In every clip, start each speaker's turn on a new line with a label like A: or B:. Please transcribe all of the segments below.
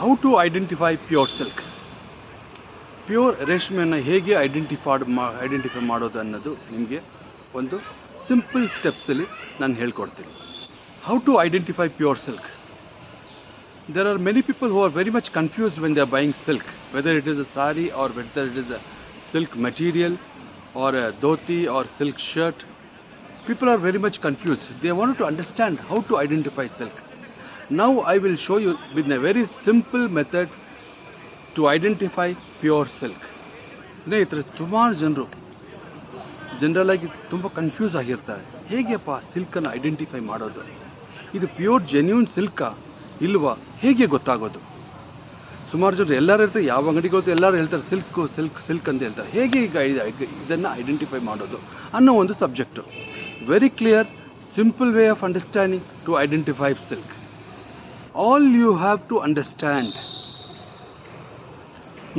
A: How to identify pure silk? Pure ರೇಷ್ಮೆಯನ್ನು ಹೇಗೆ identify ಮಾಡೋದು ಅನ್ನೋದು ನಿಮಗೆ ಒಂದು ಸಿಂಪಲ್ ಸ್ಟೆಪ್ಸಲ್ಲಿ ನಾನು ಹೇಳ್ಕೊಡ್ತೀನಿ. How to identify pure silk. There are many people who are very much confused when they are buying silk, whether it is a sari or whether it is a silk material or a dhoti or silk shirt. People are very much confused. They want to understand how to identify silk. Now I will show you with a very simple method to identify pure silk. ಸ್ನೇಹಿತರೆ, ಸುಮಾರು ಜನರು ಜನರಲಾಗಿ ತುಂಬ confuse ಆಗಿರ್ತಾರೆ. ಹೇಗೆಪ್ಪ ಸಿಲ್ಕನ್ನು identify ಮಾಡೋದು? ಇದು pure genuine ಸಿಲ್ಕಾ ಇಲ್ವಾ, ಹೇಗೆ ಗೊತ್ತಾಗೋದು? ಸುಮಾರು ಜನರು ಎಲ್ಲರೂ ಇರ್ತಾರೆ, ಯಾವ ಅಂಗಡಿಗೆ ಹೋಗ್ತಾರೆ ಎಲ್ಲರೂ ಹೇಳ್ತಾರೆ ಸಿಲ್ಕ್ ಅಂತ ಹೇಳ್ತಾರೆ. ಹೇಗೆ ಈಗ ಇದನ್ನು ಐಡೆಂಟಿಫೈ ಮಾಡೋದು ಅನ್ನೋ ಒಂದು subject. Very clear, simple way of understanding to identify silk. All you have to understand,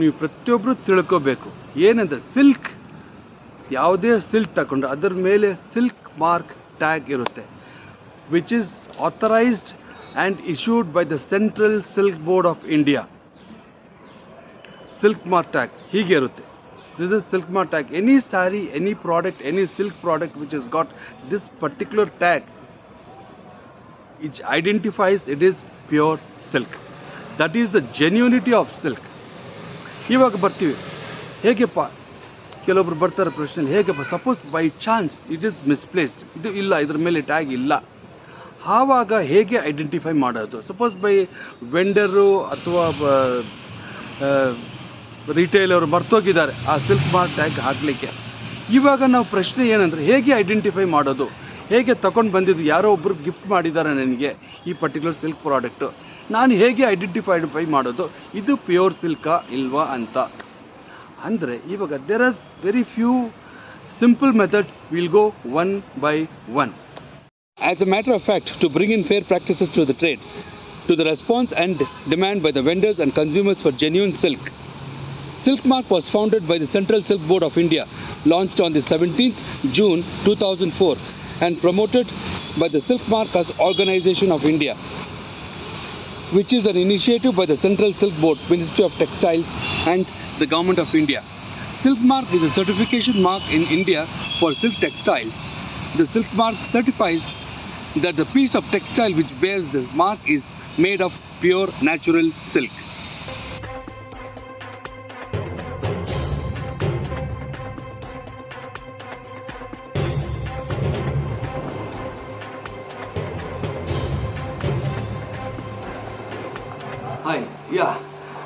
A: ನೀವು ಪ್ರತಿಯೊಬ್ಬರು ತಿಳ್ಕೋಬೇಕು ಏನಂದರೆ, ಸಿಲ್ಕ್ ಯಾವುದೇ ಸಿಲ್ಕ್ ತಗೊಂಡ್ರೆ ಅದರ ಮೇಲೆ ಸಿಲ್ಕ್ ಮಾರ್ಕ್ ಟ್ಯಾಗ್ ಇರುತ್ತೆ, which is authorised and issued by the Central Silk Board of India. Silk mark tag ಹೀಗೆ ಇರುತ್ತೆ. This is silk mark tag. Any saree, any product, any silk product which has got this particular tag, it identifies it is pure silk. That is the genuinity of silk. ಇವಾಗ ಬರ್ತೀವಿ, ಹೇಗೆಪ್ಪ ಕೆಲವೊಬ್ರು ಬರ್ತಾರೆ ಪ್ರಶ್ನೆ, ಹೇಗೆಪ್ಪ suppose by chance it is misplaced, ಇದು ಇಲ್ಲ, ಇದ್ರ ಮೇಲೆ ಟ್ಯಾಗ್ ಇಲ್ಲ, ಆವಾಗ ಹೇಗೆ ಐಡೆಂಟಿಫೈ ಮಾಡೋದು? ಸಪೋಸ್ ಬೈ ವೆಂಡರು ಅಥವಾ ರಿಟೇಲರು ಮರ್ತೋಗಿದ್ದಾರೆ ಆ ಸಿಲ್ಕ್ ಮಾರ್ಕ್ ಟ್ಯಾಗ್ ಹಾಕಲಿಕ್ಕೆ. ಇವಾಗ ನಾವು ಪ್ರಶ್ನೆ ಏನಂದರೆ, ಹೇಗೆ ಐಡೆಂಟಿಫೈ ಮಾಡೋದು? ಹೇಗೆ ತಗೊಂಡು ಬಂದಿದ್ದು, ಯಾರೋ ಒಬ್ಬರು ಗಿಫ್ಟ್ ಮಾಡಿದ್ದಾರೆ ನನಗೆ ಈ ಪರ್ಟಿಕ್ಯುಲರ್ ಸಿಲ್ಕ್ ಪ್ರಾಡಕ್ಟು, ನಾನು ಹೇಗೆ ಐಡೆಂಟಿಫೈ ಮಾಡೋದು ಇದು ಪ್ಯೂರ್ ಸಿಲ್ಕಾ ಇಲ್ವಾ ಅಂತ? ಅಂದರೆ ಇವಾಗ there are very few simple methods, will go one by one. As a matter of fact, to bring in fair practices to the trade, to the response and demand by the vendors and consumers for genuine silk, Silk Mark was founded by the Central Silk Board of India, launched on the 17th June 2004 and promoted by the Silk Mark Organization of India, which is an initiative by the Central Silk Board, Ministry of Textiles and the Government of India. Silk Mark is a certification mark in India for silk textiles. The Silk Mark certifies that the piece of textile which bears this mark is made of pure natural silk. Hi, yeah,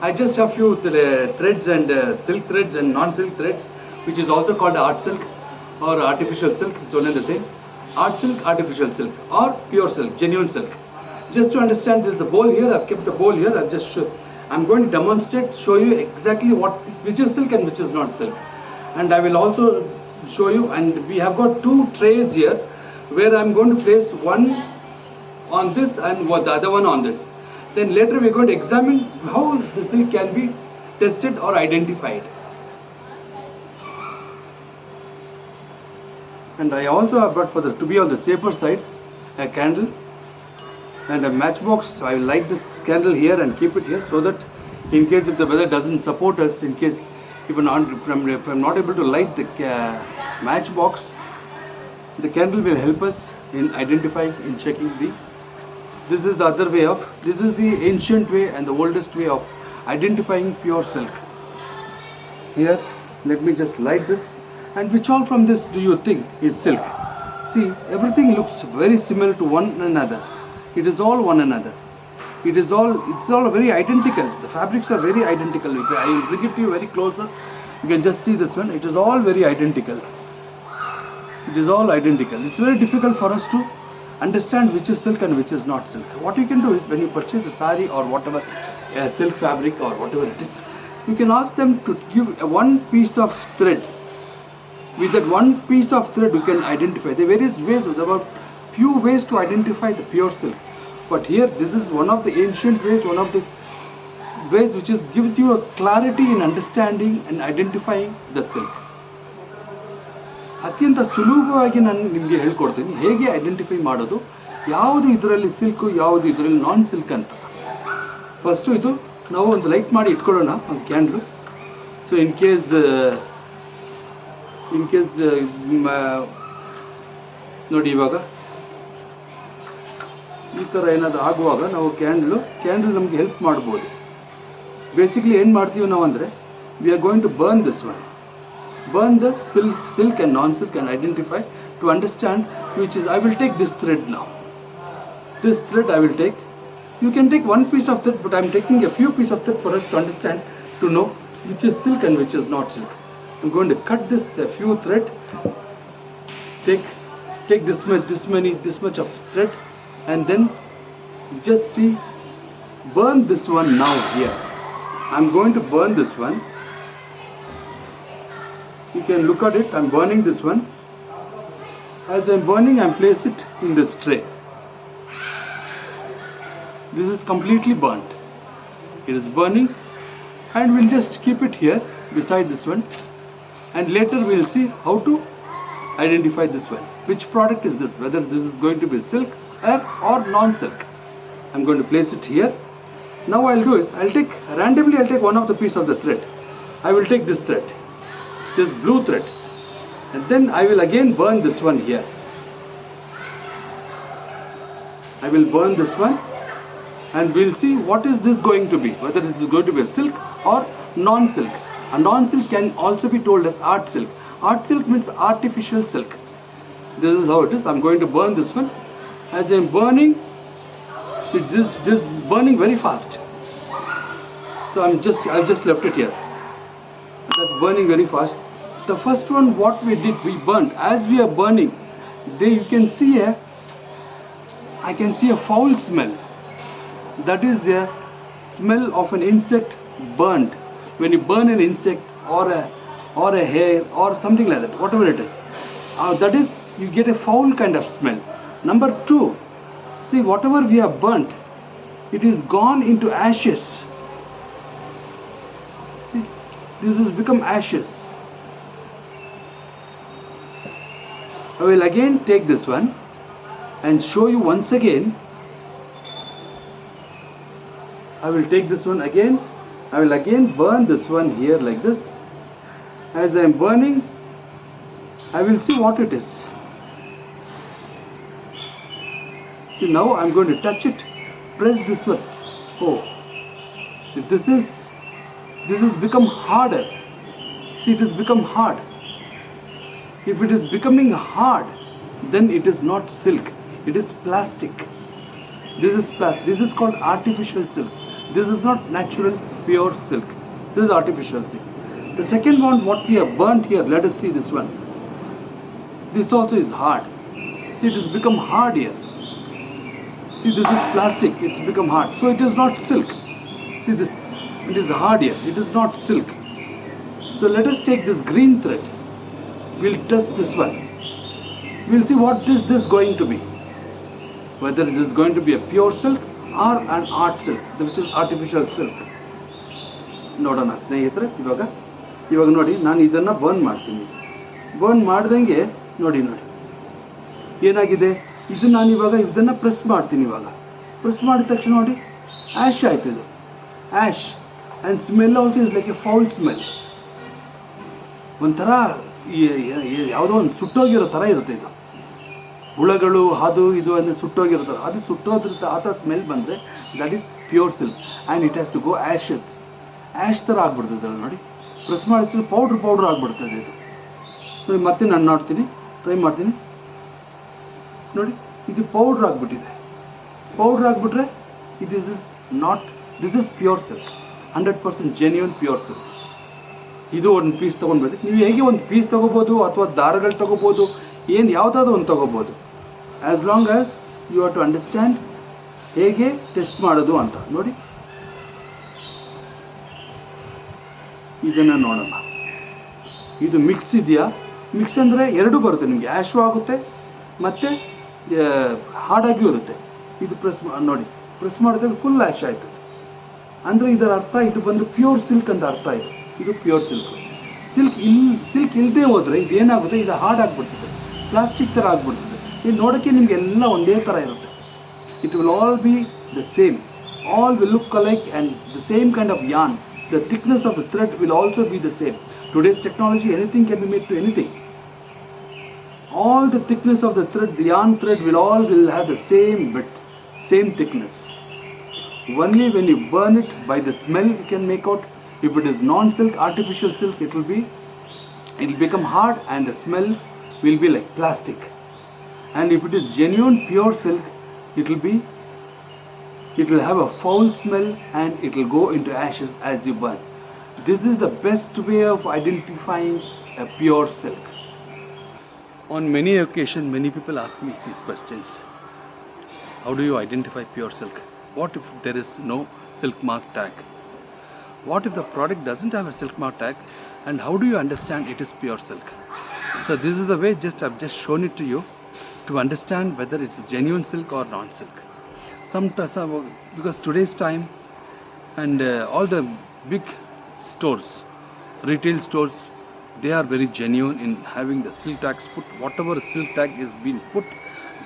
A: I just have few threads and silk threads and non-silk threads, which is also called art silk or artificial silk. It's one and the same. Art silk, artificial silk, or pure silk, genuine silk. Just to understand, this is the bowl here. I've kept the bowl here. I'm going to demonstrate, show you exactly which is silk and which is not silk. And I will also show you, and we have got two trays here, where I'm going to place one on this and the other one on this. Then later we're going to examine how the silk can be tested or identified. And I also have brought, to be on the safer side, a candle and a matchbox. So I will light this candle here and keep it here, so that in case if the weather doesn't support us, in case if I'm not able to light the matchbox, the candle will help us in identifying, in checking this is the other way of, this is the ancient way and the oldest way of identifying pure silk. Here, let me just light this. And which all from this do you think is silk? See, everything looks very similar to one another. It is all one another. It's all very identical. The fabrics are very identical. If I will bring it to you very closer, you can just see this one. It is all very identical. It is all identical. It's very difficult for us to understand which is silk and which is not silk. What you can do is, when you purchase a sari or whatever, a silk fabric or whatever it is, you can ask them to give one piece of thread. With that one piece of thread, you can identify. There are various ways, there are few ways to identify the pure silk. But here, this is one of the ancient ways, one of the ways which gives you a clarity in understanding and identifying the silk. ಅತ್ಯಂತ ಸುಲಭವಾಗಿ ನಾನು ನಿಮಗೆ ಹೇಳ್ಕೊಡ್ತೀನಿ ಹೇಗೆ identify ಮಾಡೋದು, ಯಾವುದು ಇದರಲ್ಲಿ silk, ಯಾವುದು ಇದರಲ್ಲಿ ನಾನ್ ಸಿಲ್ಕ್ ಅಂತ. ಫಸ್ಟು ಇದು ನಾವು ಒಂದು ಲೈಟ್ ಮಾಡಿ ಇಟ್ಕೊಳ್ಳೋಣ ಒಂದು ಕ್ಯಾಂಡ್ಲು. ಸೊ ಇನ್ ಕೇಸ್ ನೋಡಿ ಇವಾಗ ಈ ಥರ ಏನಾದರೂ ಆಗುವಾಗ ನಾವು ಕ್ಯಾಂಡ್ಲು ನಮಗೆ ಹೆಲ್ಪ್ ಮಾಡ್ಬೋದು. ಬೇಸಿಕ್ಲಿ ಏನು ಮಾಡ್ತೀವಿ ನಾವು ಅಂದರೆ, we are going to burn this one, burn the silk and non-silk and identify to understand which is. I will take this thread now. This thread I will take. You can take one piece of thread, but I am taking a few pieces of thread for us to understand, to know which is silk and which is not silk. I am going to cut this a few thread. Take this much of thread, and then just see, burn this one now here. I am going to burn this one. You can look at it. I am burning this one. As I am burning, I am place it in this tray. This is completely burnt. It is burning, and we'll just keep it here beside this one. And later we'll see how to identify this one. Which product is this? Whether this is going to be silk or non-silk. I'm going to place it here. Now I'll do is I'll take one of the piece of the thread. I will take this thread, this blue thread, and then I will again burn this one here. I will burn this one, and we'll see what is this going to be, whether it is going to be a silk or non-silk. A non-silk can also be told as art silk. Art silk means artificial silk. This is how it is. I'm going to burn this one. As I'm burning, see, this is burning very fast. So I've just left it here. That's burning very fast. The first one, what we did, we burnt. As we are burning, you can see I can see a foul smell. That is the smell of an insect burnt. When you burn an insect or a hair or something like that, whatever it is, that is, you get a foul kind of smell. Number two, see, whatever we have burnt, it is gone into ashes. See, this has become ashes. I will again take this one and show you once again. I will take this one again. I will again burn this one here like this. As I am burning, I will see what it is. See, now I am going to touch it. Press this one. Oh, see, this has become harder. See, it has become hard. If it is becoming hard, then it is not silk. It is plastic. This is plastic. This is called artificial silk. This is not natural, pure silk. This is artificial silk. The second one, what we have burnt here, let us see this one. This also is hard. See, it has become hard here. See, this is plastic. It's become hard. So it is not silk. See this. It is hard here. It is not silk. So let us take this green thread. We'll test this one. We'll see what is this going to be. Whether it is going to be a pure silk or an art silk, which is artificial silk. ನೋಡೋಣ ಸ್ನೇಹಿತರೆ. ಇವಾಗ ನೋಡಿ, ನಾನು ಇದನ್ನು burn ಮಾಡ್ತೀನಿ. Burn ಮಾಡ್ದಂಗೆ ನೋಡಿ ಏನಾಗಿದೆ, ಇದು ನಾನು ಇವಾಗ ಇದನ್ನು ಪ್ರೆಸ್ ಮಾಡ್ತೀನಿ. ಇವಾಗ ಪ್ರೆಸ್ ಮಾಡಿದ ತಕ್ಷಣ ನೋಡಿ, ಆ್ಯಶ್ ಆಯ್ತು. ಇದು ash and smell also is like A foul smell. ಒಂಥರ ಯಾವುದೋ ಒಂದು ಸುಟ್ಟೋಗಿರೋ ಥರ ಇರುತ್ತೆ. ಇದು ಹುಳಗಳು ಅದು ಇದು ಅಂದರೆ ಸುಟ್ಟೋಗಿರೋ ಅದು ಸುಟ್ಟೋದ್ರಿಂದ ಆ ಥರ ಸ್ಮೆಲ್ ಬಂದರೆ that is pure silk and it has to go ashes. Ash ಥರ ಆಗಿಬಿಡ್ತದೆ ನೋಡಿ. ಪ್ರೆಸ್ ಮಾಡಿದ್ರೆ ಪೌಡ್ರ್ ಆಗಿಬಿಡ್ತದೆ ಇದು ನೋಡಿ. ಮತ್ತೆ ನಾನು ಟ್ರೈ ಮಾಡ್ತೀನಿ ನೋಡಿ. ಇದು ಪೌಡ್ರ್ ಆಗಿಬಿಟ್ಟಿದೆ. ಪೌಡ್ರ್ ಆಗಿಬಿಟ್ರೆ this is pure silk, 100% genuine pure silk. ಇದು ಒಂದು ಪೀಸ್ ತೊಗೊಂಡ್ಬೋದು. ನೀವು ಹೇಗೆ ಒಂದು ಪೀಸ್ ತೊಗೋಬೋದು ಅಥವಾ ದಾರಗಳು ತೊಗೋಬೋದು, ಯಾವುದಾದ್ರೂ ಒಂದು ತೊಗೋಬೋದು. As long as you have to understand ಹೇಗೆ ಟೆಸ್ಟ್ ಮಾಡೋದು ಅಂತ ನೋಡಿ. ಇದನ್ನು ನೋಡೋಣ. ಇದು ಮಿಕ್ಸ್ ಇದೆಯಾ? ಮಿಕ್ಸ್ ಅಂದರೆ ಎರಡೂ ಬರುತ್ತೆ ನಿಮಗೆ, ಆ್ಯಶು ಆಗುತ್ತೆ ಮತ್ತು ಹಾರ್ಡಾಗಿಯೂ ಇರುತ್ತೆ. ಇದು ನೋಡಿ, ಪ್ರೆಸ್ ಮಾಡಿದಾಗ ಫುಲ್ ಆ್ಯಶ್ ಆಯ್ತದೆ. ಅಂದರೆ ಇದರ ಅರ್ಥ ಇದು ಬಂದು ಪ್ಯೂರ್ ಸಿಲ್ಕ್ ಅಂತ ಅರ್ಥ. ಇದು ಪ್ಯೂರ್ ಸಿಲ್ಕ್. ಸಿಲ್ಕ್ ಇಲ್ಲದೆ ಹೋದರೆ ಇದೇನಾಗುತ್ತೆ, ಇದು ಹಾರ್ಡ್ ಆಗಿಬಿಡ್ತದೆ, ಪ್ಲಾಸ್ಟಿಕ್ ಥರ ಆಗಿಬಿಡ್ತದೆ. ಇದು ನೋಡೋಕ್ಕೆ ನಿಮಗೆಲ್ಲ ಒಂದೇ ಥರ ಇರುತ್ತೆ. It will all B the same. all will look alike and the same kind of yarn. The thickness of the thread will also be the same. Today's technology, anything can be made to anything. All the thickness of the thread, the yarn thread will have the same width, same thickness. Only when you burn it, by the smell you can make out. If it is non-silk, artificial silk, it will become hard and the smell will be like plastic. And if it is genuine pure silk, it will have a foul smell and it will go into ashes as you burn. This is the best way of identifying a pure silk. On many occasions, many people ask me these questions. How do you identify pure silk? What if there is no silk mark tag? What if the product doesn't have a silk mark tag, and how do you understand it is pure silk? So this is the way I've just shown it to you to understand whether it's genuine silk or non-silk. Because today's time and all the big stores, retail stores, they are very genuine in having the silk tags put. Whatever silk tag is being put,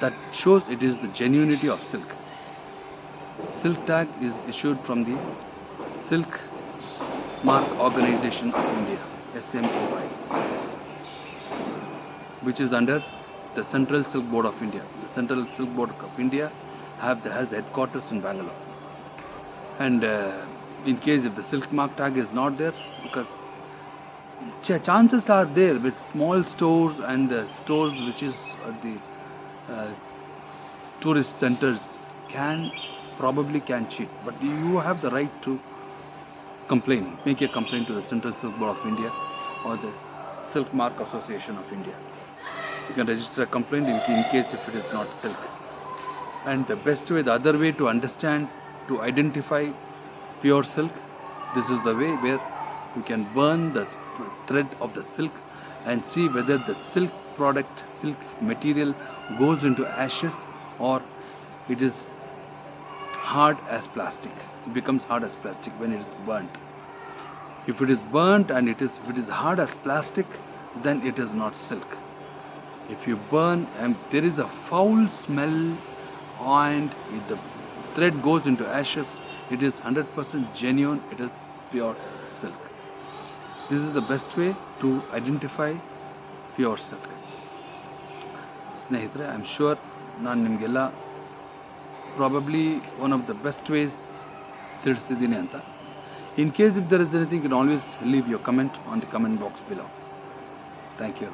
A: that shows it is the genuinity of silk. Silk tag is issued from the Silk Mark Organization of India, SMOI, which is under the Central Silk Board of India. The Central Silk Board of India has headquarters in Bangalore. And in case if the silk mark tag is not there, because chances are there with small stores and the stores which is at the tourist centers probably can cheat, but you have the right to complain, make a complaint to the Central Silk Board of India or the Silk Mark Association of India. You can register a complaint in case if it is not silk. And the best way, the other way to understand, to identify pure silk, this is the way where you can burn the thread of the silk and see whether the silk product, silk material goes into ashes or it is hard as plastic. It becomes hard as plastic when it is burnt. If it is burnt and if it is hard as plastic, then it is not silk. If you burn and there is a foul smell and if the thread goes into ashes, it is 100% genuine, it is pure silk. This is the best way to identify pure silk. Snehitare, I am sure ನಾನು ನಿಮಗೆಲ್ಲ probably one of the best ways ತಿಳಿಸಿದ್ದೀನಿ ಅಂತ. In case if there is anything, you can always leave your comment on the comment box below. Thank you.